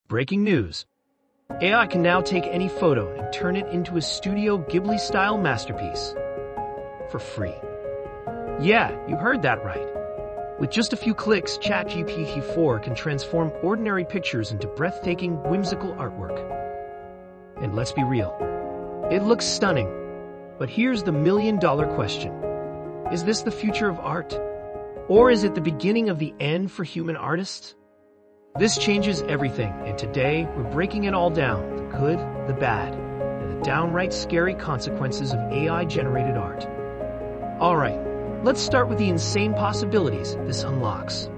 Breaking news. AI can now take any photo and turn it into a Studio Ghibli-style masterpiece. For free. Yeah, you heard that right. With just a few clicks, ChatGPT 4 can transform ordinary pictures into breathtaking, whimsical artwork. And let's be real. It looks stunning. But here's the million-dollar question. Is this the future of art? Or is it the beginning of the end for human artists? This changes everything, and today we're breaking it all down, the good, the bad, and the downright scary consequences of AI-generated art. Alright, let's start with the insane possibilities this unlocks.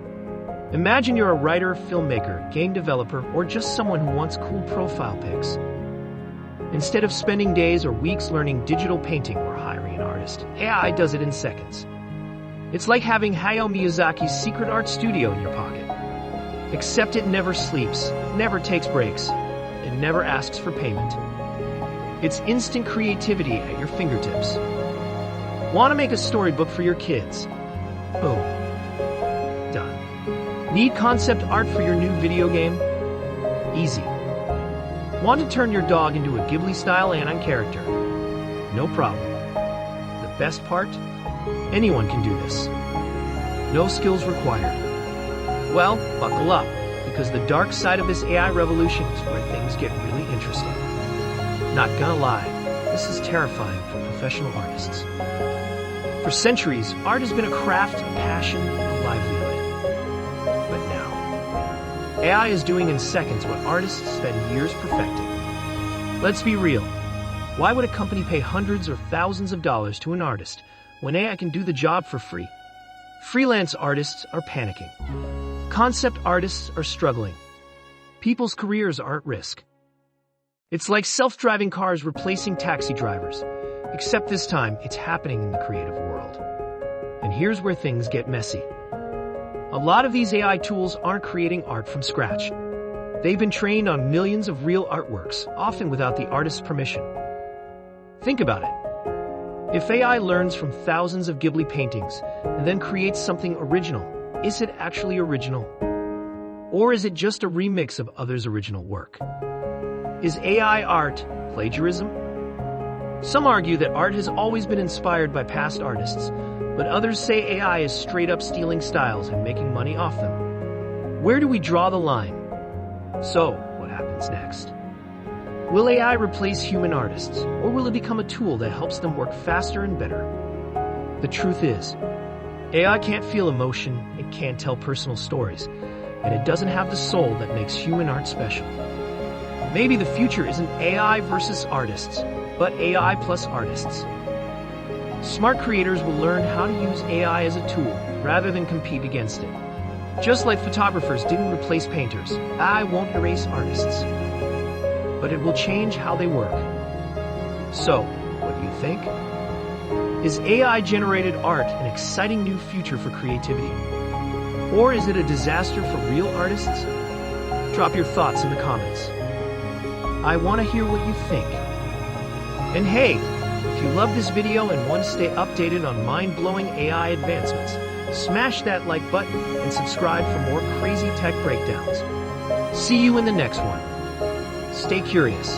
Imagine you're a writer, filmmaker, game developer, or just someone who wants cool profile pics. Instead of spending days or weeks learning digital painting or hiring an artist, AI does it in seconds. It's like having Hayao Miyazaki's secret art studio in your pocket. Except it never sleeps, never takes breaks, and never asks for payment. It's instant creativity at your fingertips. Want to make a storybook for your kids? Boom. Done. Need concept art for your new video game? Easy. Want to turn your dog into a Ghibli-style anime character? No problem. The best part? Anyone can do this. No skills required. Well, buckle up, because the dark side of this AI revolution is where things get really interesting. Not gonna lie, this is terrifying for professional artists. For centuries, art has been a craft, a passion, a livelihood. But now, AI is doing in seconds what artists spend years perfecting. Let's be real. Why would a company pay hundreds or thousands of dollars to an artist when AI can do the job for free? Freelance artists are panicking. Concept artists are struggling. People's careers are at risk. It's like self-driving cars replacing taxi drivers, except this time it's happening in the creative world. And here's where things get messy. A lot of these AI tools aren't creating art from scratch. They've been trained on millions of real artworks, often without the artist's permission. Think about it. If AI learns from thousands of Ghibli paintings and then creates something original, is it actually original? Or is it just a remix of others' original work? Is AI art plagiarism? Some argue that art has always been inspired by past artists, but others say AI is straight up stealing styles and making money off them. Where do we draw the line? So, what happens next? Will AI replace human artists, or will it become a tool that helps them work faster and better? The truth is, AI can't feel emotion, it can't tell personal stories, and it doesn't have the soul that makes human art special. Maybe the future isn't AI versus artists, but AI plus artists. Smart creators will learn how to use AI as a tool rather than compete against it. Just like photographers didn't replace painters, AI won't erase artists, but it will change how they work. So, what do you think? Is AI-generated art an exciting new future for creativity? Or is it a disaster for real artists? Drop your thoughts in the comments. I want to hear what you think. And hey, if you love this video and want to stay updated on mind-blowing AI advancements, smash that like button and subscribe for more crazy tech breakdowns. See you in the next one. Stay curious.